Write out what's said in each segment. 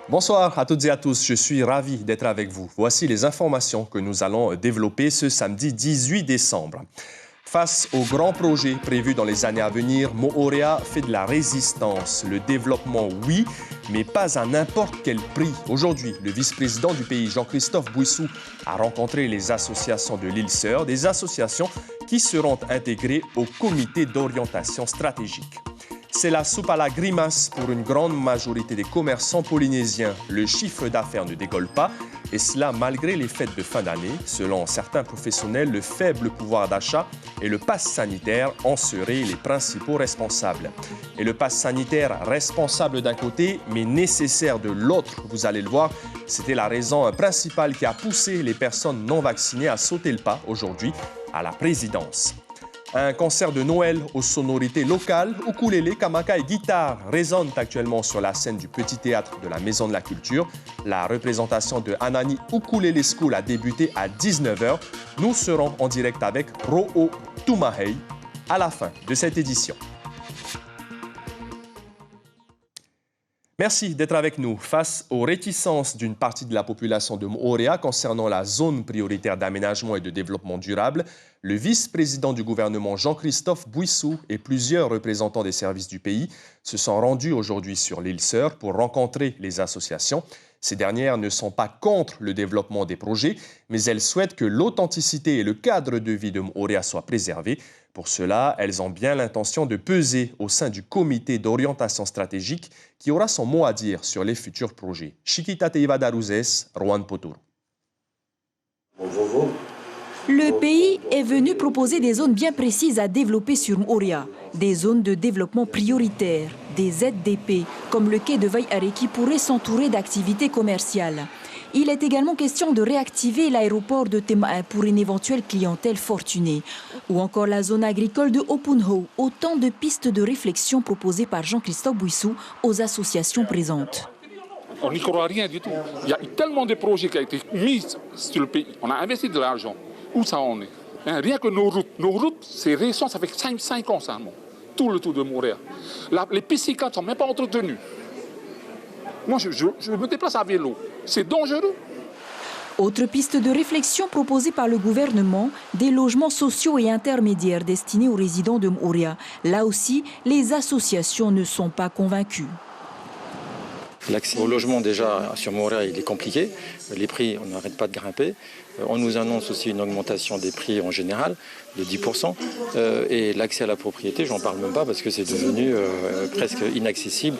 Bonsoir à toutes et à tous, je suis ravi d'être avec vous. Voici les informations que nous allons développer ce samedi 18 décembre. Face aux grands projets prévus dans les années à venir, Moorea fait de la résistance. Le développement, oui, mais pas à n'importe quel prix. Aujourd'hui, le vice-président du pays, Jean-Christophe Bouissou, a rencontré les associations de l'île Sœur, des associations qui seront intégrées au comité d'orientation stratégique. C'est la soupe à la grimace pour une grande majorité des commerçants polynésiens. Le chiffre d'affaires ne décolle pas, et cela malgré les fêtes de fin d'année. Selon certains professionnels, le faible pouvoir d'achat et le pass sanitaire en seraient les principaux responsables. Et le pass sanitaire responsable d'un côté, mais nécessaire de l'autre, vous allez le voir, c'était la raison principale qui a poussé les personnes non vaccinées à sauter le pas aujourd'hui à la présidence. Un concert de Noël aux sonorités locales, ukulélé, kamaka et guitare résonnent actuellement sur la scène du Petit Théâtre de la Maison de la Culture. La représentation de Anani Ukulele School a débuté à 19h. Nous serons en direct avec Ro'o Tumahei à la fin de cette édition. Merci d'être avec nous. Face aux réticences d'une partie de la population de Moorea concernant la zone prioritaire d'aménagement et de développement durable, le vice-président du gouvernement Jean-Christophe Bouissou et plusieurs représentants des services du pays se sont rendus aujourd'hui sur l'île Sœur pour rencontrer les associations. Ces dernières ne sont pas contre le développement des projets, mais elles souhaitent que l'authenticité et le cadre de vie de Moorea soient préservés. Pour cela, elles ont bien l'intention de peser au sein du comité d'orientation stratégique qui aura son mot à dire sur les futurs projets. Chiquita Teiva Daruzes, Rohan Potour. Le pays est venu proposer des zones bien précises à développer sur Moorea, des zones de développement prioritaires, des ZDP, comme le quai de Vaiare qui pourrait s'entourer d'activités commerciales. Il est également question de réactiver l'aéroport de Temain pour une éventuelle clientèle fortunée, ou encore la zone agricole de Opunho, autant de pistes de réflexion proposées par Jean-Christophe Bouissou aux associations présentes. On n'y croit rien du tout. Il y a eu tellement de projets qui ont été mis sur le pays. On a investi de l'argent. Où ça en est? Rien que nos routes, c'est récent, ça fait 5 ans seulement. Tout le tour de Moorea. Les pistes cyclables ne sont même pas entretenues. Moi, je me déplace à vélo. C'est dangereux. Autre piste de réflexion proposée par le gouvernement, des logements sociaux et intermédiaires destinés aux résidents de Moorea. Là aussi, les associations ne sont pas convaincues. L'accès au logement déjà sur Moorea, il est compliqué. Les prix, on n'arrête pas de grimper. On nous annonce aussi une augmentation des prix en général de 10%. Et l'accès à la propriété, j'en parle même pas parce que c'est devenu presque inaccessible.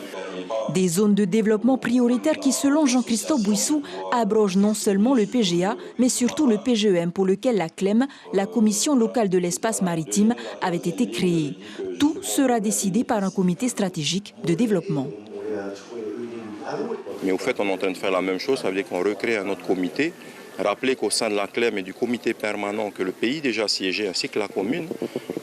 Des zones de développement prioritaires qui, selon Jean-Christophe Bouissou, abrogent non seulement le PGA, mais surtout le PGEM pour lequel la CLEM, la Commission locale de l'espace maritime, avait été créée. Tout sera décidé par un comité stratégique de développement. Mais au fait, on est en train de faire la même chose, ça veut dire qu'on recrée un autre comité. Rappeler qu'au sein de la CLEM et du comité permanent que le pays déjà siégé ainsi que la commune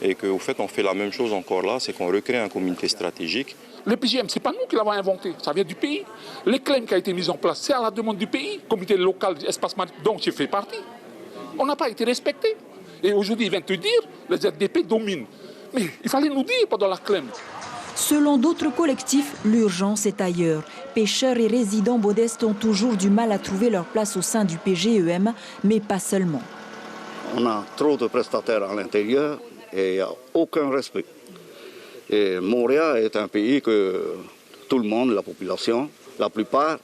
et qu'au fait on fait la même chose encore là, c'est qu'on recrée un comité stratégique. Le PGM, ce n'est pas nous qui l'avons inventé, ça vient du pays. Les CLEM qui a été mis en place, c'est à la demande du pays, comité local d'espace maritime dont j'ai fait partie. On n'a pas été respecté. Et aujourd'hui, il vient te dire, les ZDP dominent. Mais il fallait nous dire pendant la CLEM. Selon d'autres collectifs, l'urgence est ailleurs. Pêcheurs et résidents modestes ont toujours du mal à trouver leur place au sein du PGEM, mais pas seulement. On a trop de prestataires à l'intérieur et il n'y a aucun respect. Et Moorea est un pays que tout le monde, la population, la plupart,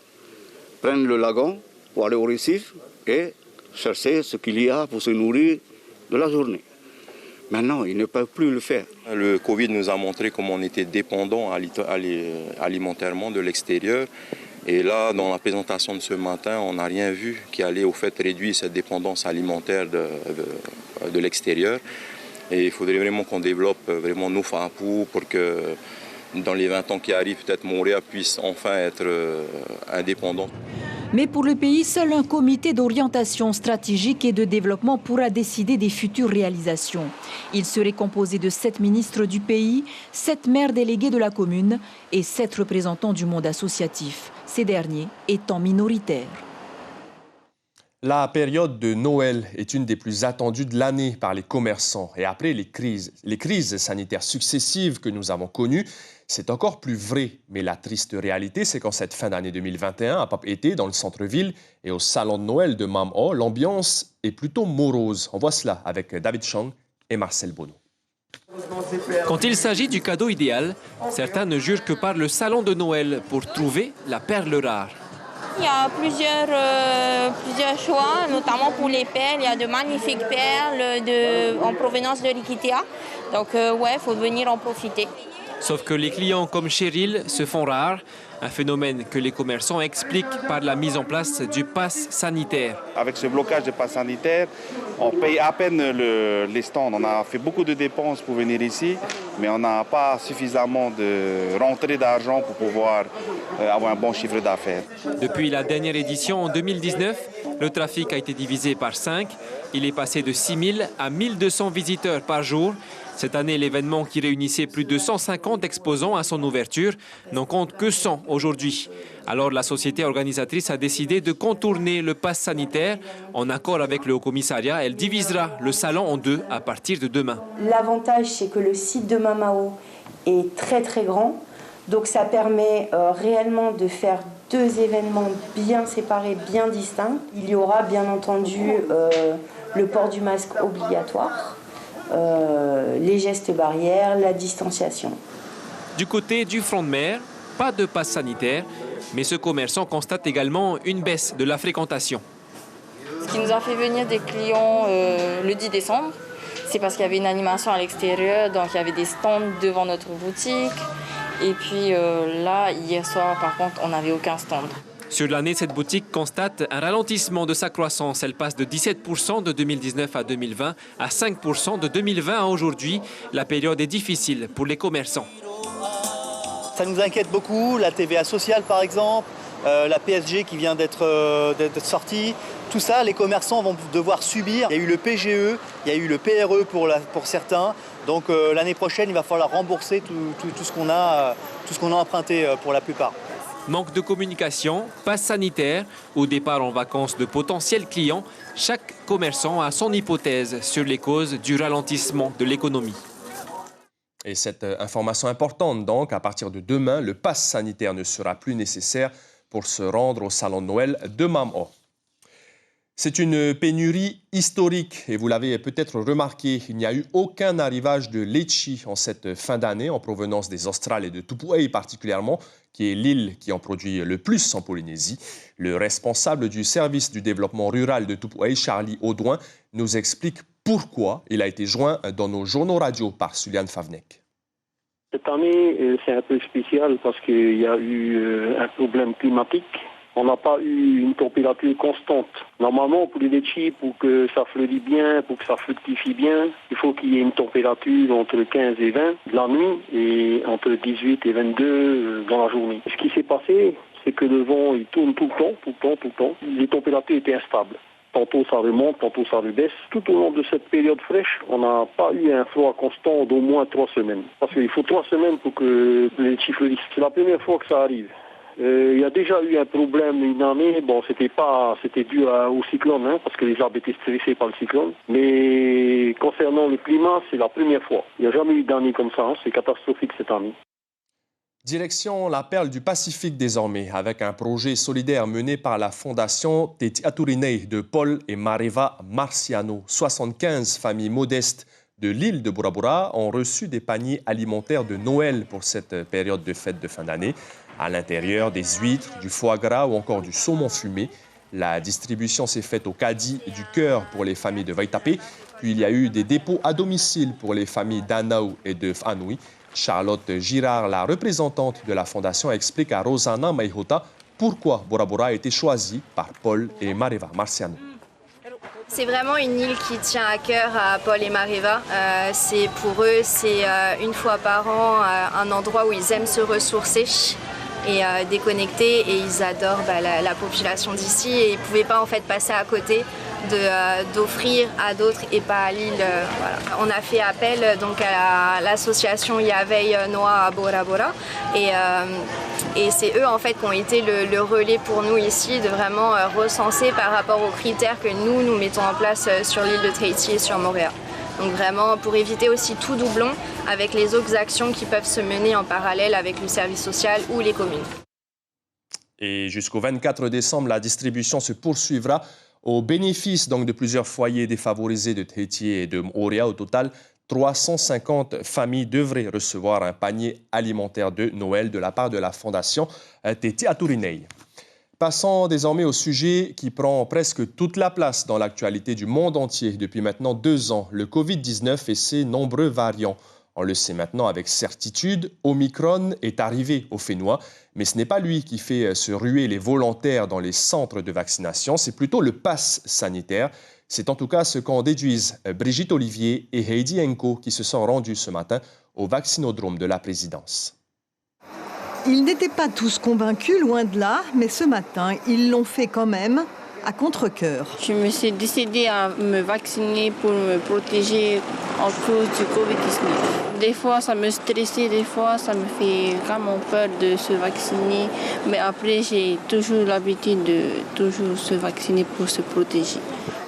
prennent le lagon pour aller au récif et chercher ce qu'il y a pour se nourrir de la journée. Maintenant, ils ne peuvent plus le faire. Le Covid nous a montré comment on était dépendant alimentairement de l'extérieur. Et là, dans la présentation de ce matin, on n'a rien vu qui allait au fait réduire cette dépendance alimentaire de l'extérieur. Et il faudrait vraiment qu'on développe vraiment nos FAPU pour que dans les 20 ans qui arrivent, peut-être Moorea puisse enfin être indépendant. Mais pour le pays, seul un comité d'orientation stratégique et de développement pourra décider des futures réalisations. Il serait composé de 7 ministres du pays, 7 maires délégués de la commune et 7 représentants du monde associatif, ces derniers étant minoritaires. La période de Noël est une des plus attendues de l'année par les commerçants. Et après les crises sanitaires successives que nous avons connues, c'est encore plus vrai. Mais la triste réalité, c'est qu'en cette fin d'année 2021, à Pape-Été, dans le centre-ville et au salon de Noël de Mam O, l'ambiance est plutôt morose. On voit cela avec David Chang et Marcel Bono. Quand il s'agit du cadeau idéal, certains ne jurent que par le salon de Noël pour trouver la perle rare. Il y a plusieurs choix, notamment pour les perles. Il y a de magnifiques perles en provenance de l'Iquitéa. Donc ouais, il faut venir en profiter. Sauf que les clients comme Cheryl se font rares, un phénomène que les commerçants expliquent par la mise en place du pass sanitaire. Avec ce blocage de pass sanitaire, on paye à peine les stands. On a fait beaucoup de dépenses pour venir ici, mais on n'a pas suffisamment de rentrée d'argent pour pouvoir avoir un bon chiffre d'affaires. Depuis la dernière édition en 2019, le trafic a été divisé par 5. Il est passé de 6 000 à 1 200 visiteurs par jour. Cette année, l'événement qui réunissait plus de 150 exposants à son ouverture n'en compte que 100 aujourd'hui. Alors la société organisatrice a décidé de contourner le pass sanitaire. En accord avec le Haut-Commissariat, elle divisera le salon en deux à partir de demain. L'avantage, c'est que le site de Mamao est très très grand. Donc ça permet réellement de faire 2 événements bien séparés, bien distincts. Il y aura bien entendu le port du masque obligatoire. Les gestes barrières, la distanciation. Du côté du front de mer, pas de passe sanitaire, mais ce commerçant constate également une baisse de la fréquentation. Ce qui nous a fait venir des clients le 10 décembre, c'est parce qu'il y avait une animation à l'extérieur, donc il y avait des stands devant notre boutique. Et puis là, hier soir, par contre, on n'avait aucun stand. Sur l'année, cette boutique constate un ralentissement de sa croissance. Elle passe de 17% de 2019 à 2020 à 5% de 2020 à aujourd'hui. La période est difficile pour les commerçants. Ça nous inquiète beaucoup, la TVA sociale par exemple, la PSG qui vient d'être sortie. Tout ça, les commerçants vont devoir subir. Il y a eu le PGE, il y a eu le PRE pour certains. Donc l'année prochaine, il va falloir rembourser tout ce qu'on a emprunté pour la plupart. Manque de communication, passe sanitaire ou départ en vacances de potentiels clients, chaque commerçant a son hypothèse sur les causes du ralentissement de l'économie. Et cette information importante donc, à partir de demain, le pass sanitaire ne sera plus nécessaire pour se rendre au salon de Noël de Mam O. C'est une pénurie historique et vous l'avez peut-être remarqué, il n'y a eu aucun arrivage de litchi en cette fin d'année en provenance des Australes et de Tupuai particulièrement, qui est l'île qui en produit le plus en Polynésie. Le responsable du service du développement rural de Tupuai, Charlie Audouin, nous explique pourquoi il a été joint dans nos journaux radio par Suliane Favnek. Cette année, c'est un peu spécial parce qu'il y a eu un problème climatique. On n'a pas eu une température constante. Normalement, pour les litchis, pour que ça fleurit bien, pour que ça fructifie bien, il faut qu'il y ait une température entre 15 et 20 la nuit et entre 18 et 22 dans la journée. Ce qui s'est passé, c'est que le vent il tourne tout le temps. Les températures étaient instables. Tantôt ça remonte, tantôt ça rebaisse. Tout au long de cette période fraîche, on n'a pas eu un froid constant d'au moins 3 semaines. Parce qu'il faut 3 semaines pour que les litchis fleurissent. C'est la première fois que ça arrive. Il y a déjà eu un problème une année, c'était dû au cyclone, parce que les arbres étaient stressés par le cyclone. Mais concernant le climat, c'est la première fois. Il n'y a jamais eu d'année comme ça, c'est catastrophique cette année. Direction la perle du Pacifique désormais, avec un projet solidaire mené par la fondation Te Tiaturinei de Paul et Mareva Marciano. 75 familles modestes de l'île de Bora Bora ont reçu des paniers alimentaires de Noël pour cette période de fête de fin d'année. À l'intérieur, des huîtres, du foie gras ou encore du saumon fumé. La distribution s'est faite au caddie du cœur pour les familles de Vaitapé. Puis il y a eu des dépôts à domicile pour les familles d'Anau et de Fanui. Charlotte Girard, la représentante de la fondation, explique à Rosanna Maihota pourquoi Bora Bora a été choisie par Paul et Mareva Marciano. C'est vraiment une île qui tient à cœur à Paul et Mareva. Pour eux, c'est une fois par an un endroit où ils aiment se ressourcer et déconnecter, et ils adorent la population d'ici, et ils ne pouvaient pas en fait passer à côté d'offrir à d'autres et pas à l'île. Voilà. On a fait appel donc à l'association Yavei Noa à Bora Bora, et Et c'est eux en fait qui ont été le relais pour nous ici de vraiment recenser par rapport aux critères que nous mettons en place sur l'île de Tahiti et sur Moorea. Donc vraiment pour éviter aussi tout doublon avec les autres actions qui peuvent se mener en parallèle avec le service social ou les communes. Et jusqu'au 24 décembre, la distribution se poursuivra au bénéfice donc, de plusieurs foyers défavorisés de Tahiti et de Moorea. Au total, 350 familles devraient recevoir un panier alimentaire de Noël de la part de la Fondation Te Aturinei. Passons désormais au sujet qui prend presque toute la place dans l'actualité du monde entier depuis maintenant 2 ans, le Covid-19 et ses nombreux variants. On le sait maintenant avec certitude, Omicron est arrivé au Fénois, mais ce n'est pas lui qui fait se ruer les volontaires dans les centres de vaccination, c'est plutôt le pass sanitaire. C'est en tout cas ce qu'en déduisent Brigitte Olivier et Heidi Enko qui se sont rendus ce matin au vaccinodrome de la présidence. Ils n'étaient pas tous convaincus, loin de là, mais ce matin, ils l'ont fait quand même, à contre-cœur. Je me suis décidée à me vacciner pour me protéger en cause du Covid-19. Des fois, ça me stressait, des fois, ça me fait vraiment peur de se vacciner. Mais après, j'ai toujours l'habitude de toujours se vacciner pour se protéger.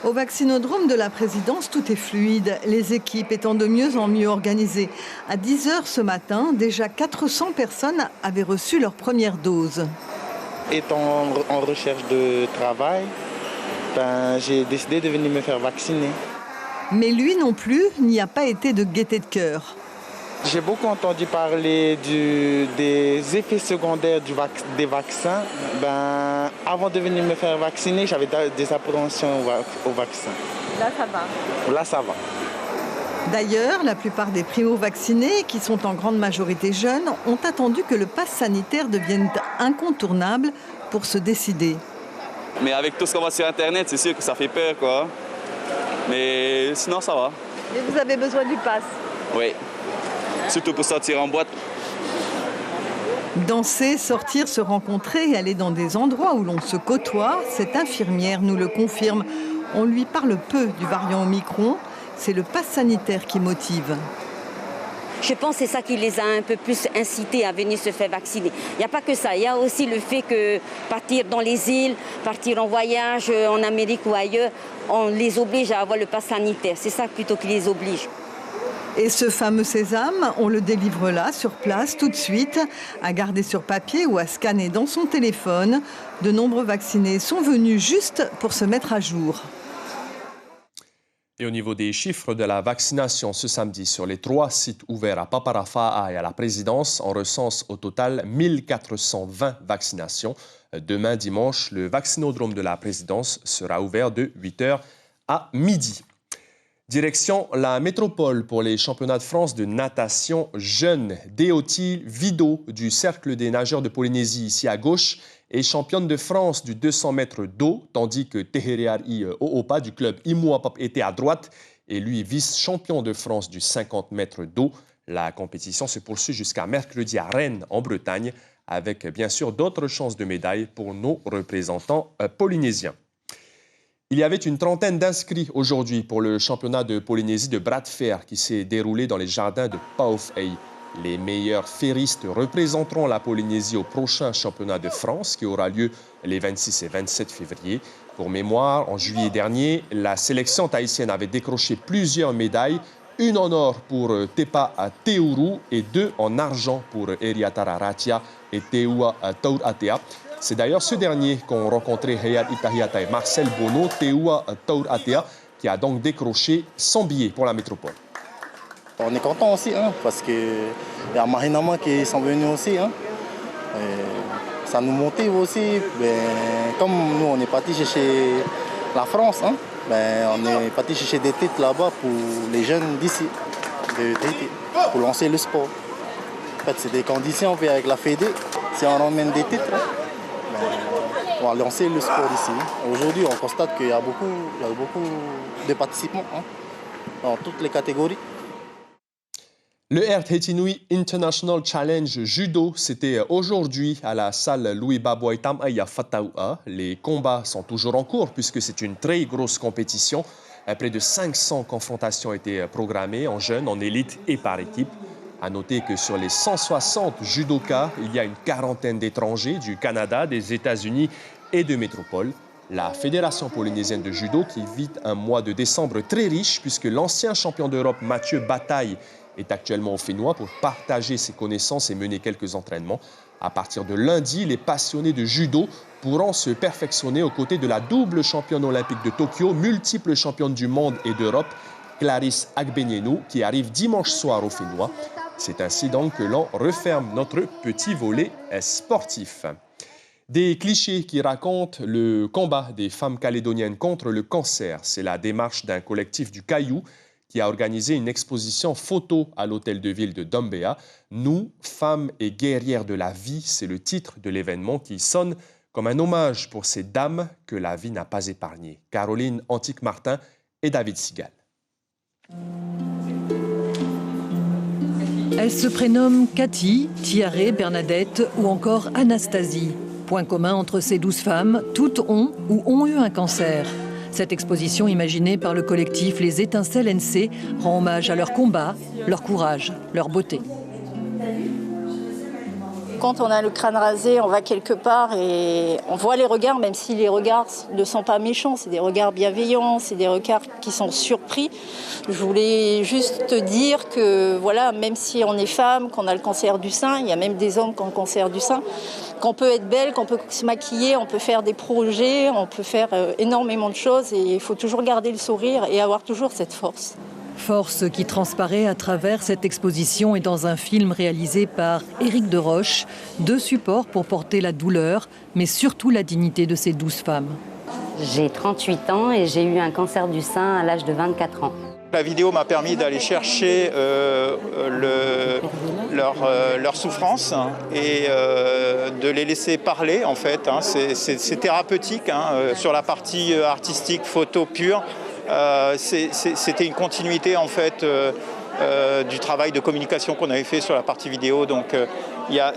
Au vaccinodrome de la présidence, tout est fluide, les équipes étant de mieux en mieux organisées. À 10 h ce matin, déjà 400 personnes avaient reçu leur première dose. Étant en recherche de travail, j'ai décidé de venir me faire vacciner. Mais lui non plus n'y a pas été de gaieté de cœur. J'ai beaucoup entendu parler des effets secondaires des vaccins. Avant de venir me faire vacciner, j'avais des appréhensions au vaccin. Là, ça va. Là, ça va. D'ailleurs, la plupart des primo-vaccinés, qui sont en grande majorité jeunes, ont attendu que le pass sanitaire devienne incontournable pour se décider. Mais avec tout ce qu'on voit sur Internet, c'est sûr que ça fait peur, quoi. Mais sinon, ça va. Et vous avez besoin du pass? Oui. Surtout pour sortir en boîte. Danser, sortir, se rencontrer et aller dans des endroits où l'on se côtoie, cette infirmière nous le confirme. On lui parle peu du variant Omicron. C'est le pass sanitaire qui motive. Je pense que c'est ça qui les a un peu plus incités à venir se faire vacciner. Il n'y a pas que ça, il y a aussi le fait que partir dans les îles, partir en voyage en Amérique ou ailleurs, on les oblige à avoir le pass sanitaire. C'est ça plutôt qui les oblige. Et ce fameux sésame, on le délivre là, sur place, tout de suite, à garder sur papier ou à scanner dans son téléphone. De nombreux vaccinés sont venus juste pour se mettre à jour. Et au niveau des chiffres de la vaccination ce samedi, sur les 3 sites ouverts à Paparafa'a et à la présidence, on recense au total 1420 vaccinations. Demain, dimanche, le vaccinodrome de la présidence sera ouvert de 8 h à midi. Direction la métropole pour les championnats de France de natation jeunes. Déotile Vido du Cercle des nageurs de Polynésie, ici à gauche, est championne de France du 200 mètres d'eau, tandis que Tehereari Oopa du club Imuapap était à droite et lui vice-champion de France du 50 mètres d'eau. La compétition se poursuit jusqu'à mercredi à Rennes, en Bretagne, avec bien sûr d'autres chances de médailles pour nos représentants polynésiens. Il y avait une trentaine d'inscrits aujourd'hui pour le championnat de Polynésie de bras de fer qui s'est déroulé dans les jardins de Paufei. Les meilleurs ferristes représenteront la Polynésie au prochain championnat de France qui aura lieu les 26 et 27 février. Pour mémoire, en juillet dernier, la sélection tahitienne avait décroché plusieurs médailles, une en or pour Tepa Teuru et 2 en argent pour Eriatara Ratia et Teua Tauratea. C'est d'ailleurs ce dernier qu'ont rencontré Hayat Itahiata et Marcel Bono, Teua Tauratea, qui a donc décroché son billet pour la métropole. On est content aussi, parce qu'il y a Mahinama qui sont venus aussi. Ça nous motive aussi. Comme nous, on est parti chercher la France, on est parti chercher des titres là-bas pour les jeunes d'ici, pour lancer le sport. En fait, c'est des conditions avec la Fédé. Si on ramène des titres, on va lancer le sport ici. Aujourd'hui, on constate qu'il y a beaucoup de participants dans toutes les catégories. Le Air Tahiti Nui International Challenge Judo, c'était aujourd'hui à la salle Louis Baboy Tamaya Fataua. Les combats sont toujours en cours puisque c'est une très grosse compétition. Près de 500 confrontations étaient programmées en jeunes, en élite et par équipe. À noter que sur les 160 judokas, il y a une quarantaine d'étrangers du Canada, des États-Unis et de métropole. La Fédération polynésienne de judo qui vit un mois de décembre très riche puisque l'ancien champion d'Europe Mathieu Bataille est actuellement au Fénois pour partager ses connaissances et mener quelques entraînements. À partir de lundi, les passionnés de judo pourront se perfectionner aux côtés de la double championne olympique de Tokyo, multiple championne du monde et d'Europe, Clarisse Agbenienou, qui arrive dimanche soir au Fénois. C'est ainsi donc que l'on referme notre petit volet sportif. Des clichés qui racontent le combat des femmes calédoniennes contre le cancer. C'est la démarche d'un collectif du Caillou qui a organisé une exposition photo à l'hôtel de ville de Dombéa. Nous, femmes et guerrières de la vie, c'est le titre de l'événement qui sonne comme un hommage pour ces dames que la vie n'a pas épargnées. Caroline Antique-Martin et David Sigal. Elles se prénomment Cathy, Tiaré, Bernadette ou encore Anastasie. Point commun entre ces 12 femmes, toutes ont ou ont eu un cancer. Cette exposition imaginée par le collectif Les Étincelles NC rend hommage à leur combat, leur courage, leur beauté. Quand on a le crâne rasé, on va quelque part et on voit les regards, même si les regards ne sont pas méchants, c'est des regards bienveillants, c'est des regards qui sont surpris. Je voulais juste te dire que voilà, même si on est femme, qu'on a le cancer du sein, il y a même des hommes qui ont le cancer du sein, qu'on peut être belle, qu'on peut se maquiller, on peut faire des projets, on peut faire énormément de choses et il faut toujours garder le sourire et avoir toujours cette force. Force qui transparaît à travers cette exposition et dans un film réalisé par Éric Deroche, 2 supports pour porter la douleur, mais surtout la dignité de ces 12 femmes. J'ai 38 ans et j'ai eu un cancer du sein à l'âge de 24 ans. La vidéo m'a permis d'aller chercher leur souffrance et de les laisser parler en fait. C'est thérapeutique sur la partie artistique, photo pure. C'était une continuité en fait du travail de communication qu'on avait fait sur la partie vidéo. Donc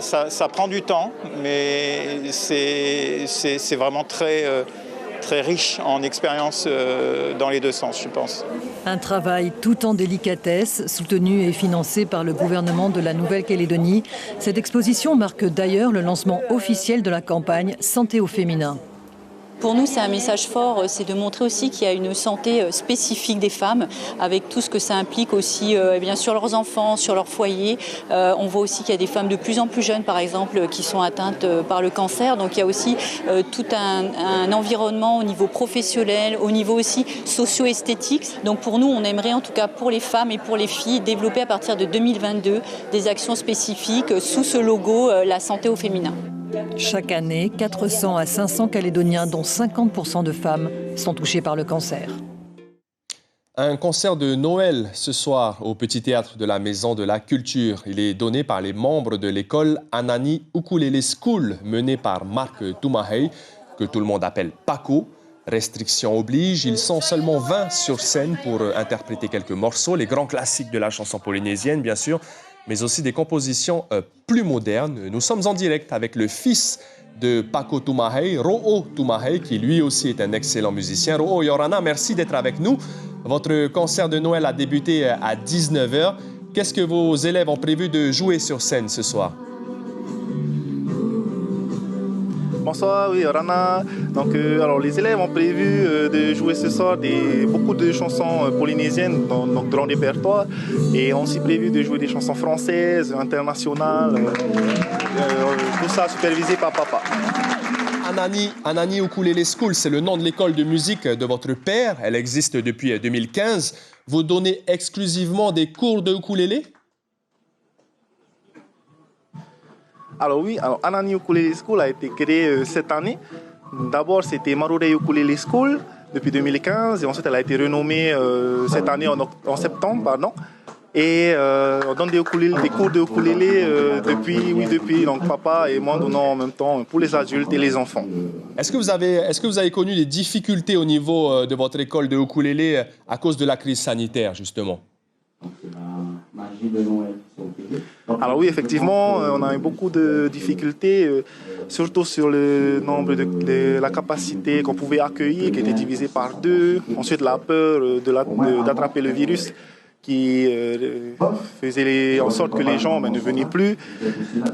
ça prend du temps, mais c'est vraiment très riche en expérience dans les deux sens, je pense. Un travail tout en délicatesse, soutenu et financé par le gouvernement de la Nouvelle-Calédonie. Cette exposition marque d'ailleurs le lancement officiel de la campagne Santé au féminin. Pour nous, c'est un message fort, c'est de montrer aussi qu'il y a une santé spécifique des femmes, avec tout ce que ça implique aussi bien sur leurs enfants, sur leur foyer. On voit aussi qu'il y a des femmes de plus en plus jeunes, par exemple, qui sont atteintes par le cancer. Donc il y a aussi tout un environnement au niveau professionnel, au niveau aussi socio-esthétique. Donc pour nous, on aimerait en tout cas pour les femmes et pour les filles développer à partir de 2022 des actions spécifiques sous ce logo La santé au féminin. Chaque année, 400 à 500 Calédoniens, dont 50% de femmes, sont touchés par le cancer. Un concert de Noël ce soir au Petit Théâtre de la Maison de la Culture. Il est donné par les membres de l'école Anani Ukulele School, menée par Marc Toumahey, que tout le monde appelle Paco. Restriction oblige, ils sont seulement 20 sur scène pour interpréter quelques morceaux, les grands classiques de la chanson polynésienne, bien sûr, mais aussi des compositions plus modernes. Nous sommes en direct avec le fils de Paco Toumahey, Ro'o Toumahey, qui lui aussi est un excellent musicien. Ro'o Yorana, merci d'être avec nous. Votre concert de Noël a débuté à 19h. Qu'est-ce que vos élèves ont prévu de jouer sur scène ce soir? Bonsoir, oui, Rana. Donc, alors, les élèves ont prévu de jouer ce soir beaucoup de chansons polynésiennes dans le répertoire et ont aussi prévu de jouer des chansons françaises, internationales, tout ça supervisé par papa. Anani Ukulele School, c'est le nom de l'école de musique de votre père. Elle existe depuis 2015. Vous donnez exclusivement des cours de ukulélé? Alors oui, Anani Ukulele School a été créée cette année. D'abord, c'était Marure Ukulele School depuis 2015 et ensuite elle a été renommée cette année en septembre, pardon. Et on donne des cours de ukulélé depuis. Donc papa et moi donnons en même temps pour les adultes et les enfants. Est-ce que vous avez connu des difficultés au niveau de votre école de ukulélé à cause de la crise sanitaire, justement? Alors oui, effectivement, on a eu beaucoup de difficultés, surtout sur le nombre de la capacité qu'on pouvait accueillir, qui était divisée par 2. Ensuite, la peur d'attraper le virus qui faisait en sorte que les gens ne venaient plus.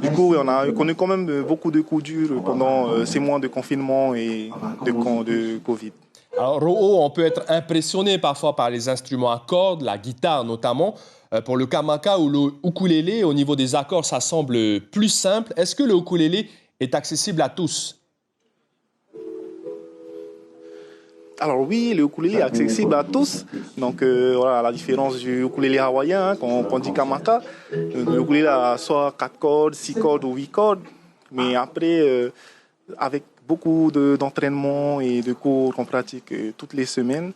Du coup, on a connu quand même beaucoup de coups durs pendant ces mois de confinement et de Covid. Alors, Ro'o, on peut être impressionné parfois par les instruments à cordes, la guitare notamment. Pour le kamaka ou le ukulélé, au niveau des accords, ça semble plus simple. Est-ce que le ukulélé est accessible à tous? Alors oui, le ukulélé est accessible à tous. Donc voilà, à la différence du ukulélé hawaïen, quand on dit kamaka, le ukulélé a soit 4 cordes, 6 cordes ou 8 cordes. Mais après, avec beaucoup d'entraînement et de cours qu'on pratique toutes les semaines,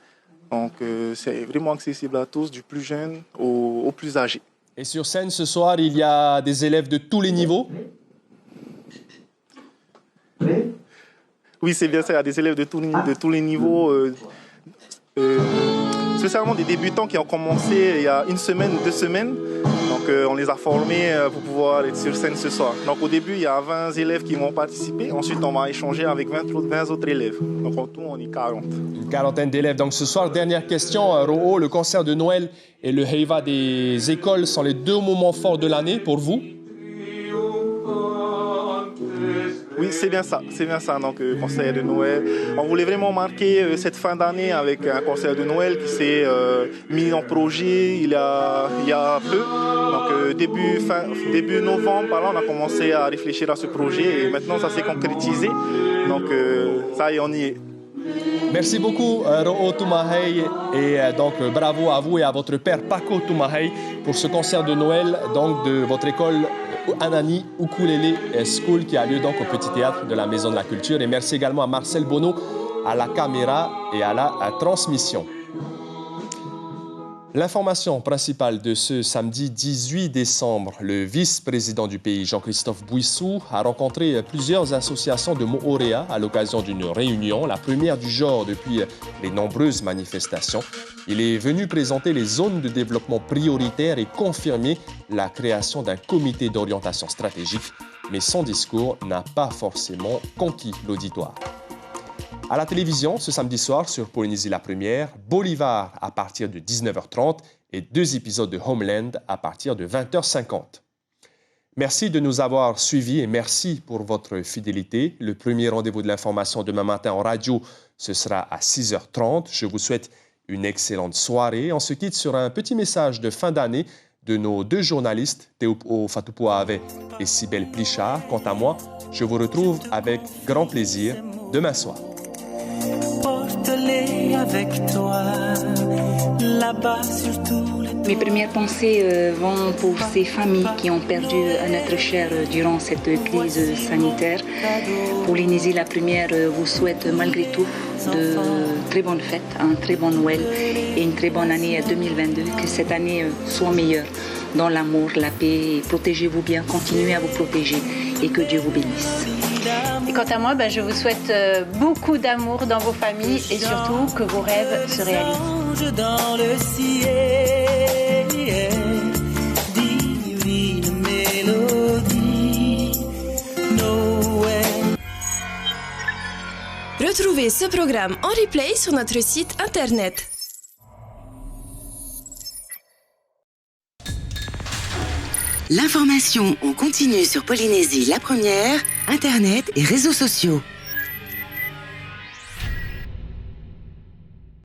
donc c'est vraiment accessible à tous, du plus jeune au plus âgé. Et sur scène ce soir, il y a des élèves de tous les niveaux? Oui, c'est bien ça, il y a des élèves de tous les niveaux, spécialement des débutants qui ont commencé il y a 1 semaine, 2 semaines. Donc on les a formés pour pouvoir être sur scène ce soir. Donc au début, il y a 20 élèves qui vont participer. Ensuite, on va échanger avec 20 autres élèves. Donc en tout, on est 40. Une quarantaine d'élèves. Donc ce soir, dernière question, Ro'o, le concert de Noël et le heiva des écoles sont les 2 moments forts de l'année pour vous? Oui, c'est bien ça. Donc, concert de Noël. On voulait vraiment marquer cette fin d'année avec un concert de Noël qui s'est mis en projet il y a peu. Donc, début novembre, on a commencé à réfléchir à ce projet et maintenant, ça s'est concrétisé. Donc, ça y est, on y est. Merci beaucoup, Ro'o Tumahei, et donc bravo à vous et à votre père Paco Tumahei pour ce concert de Noël donc, de votre école Anani Ukulele School qui a lieu donc au Petit Théâtre de la Maison de la Culture. Et merci également à Marcel Bonneau à la caméra et à la transmission. L'information principale de ce samedi 18 décembre, le vice-président du pays, Jean-Christophe Bouissou, a rencontré plusieurs associations de Moorea à l'occasion d'une réunion, la première du genre depuis les nombreuses manifestations. Il est venu présenter les zones de développement prioritaires et confirmer la création d'un comité d'orientation stratégique. Mais son discours n'a pas forcément conquis l'auditoire. À la télévision, ce samedi soir, sur Polynésie la Première, Bolivar à partir de 19h30 et 2 épisodes de Homeland à partir de 20h50. Merci de nous avoir suivis et merci pour votre fidélité. Le premier rendez-vous de l'information demain matin en radio, ce sera à 6h30. Je vous souhaite une excellente soirée. On se quitte sur un petit message de fin d'année de nos 2 journalistes, Teupo Fatupuave et Cybèle Plichard. Quant à moi, je vous retrouve avec grand plaisir demain soir. Porte-les avec toi, là-bas sur tous les... Mes premières pensées vont pour ces familles qui ont perdu un être cher durant cette crise sanitaire. Polynésie la Première vous souhaite malgré tout de très bonnes fêtes, un très bon Noël et une très bonne année 2022. Que cette année soit meilleure dans l'amour, la paix. Protégez-vous bien, continuez à vous protéger et que Dieu vous bénisse. Et quant à moi, je vous souhaite beaucoup d'amour dans vos familles et surtout que vos rêves se réalisent. Dans le ciel, divine mélodie, Noël. Retrouvez ce programme en replay sur notre site internet. L'information en continu sur Polynésie la Première, Internet et réseaux sociaux.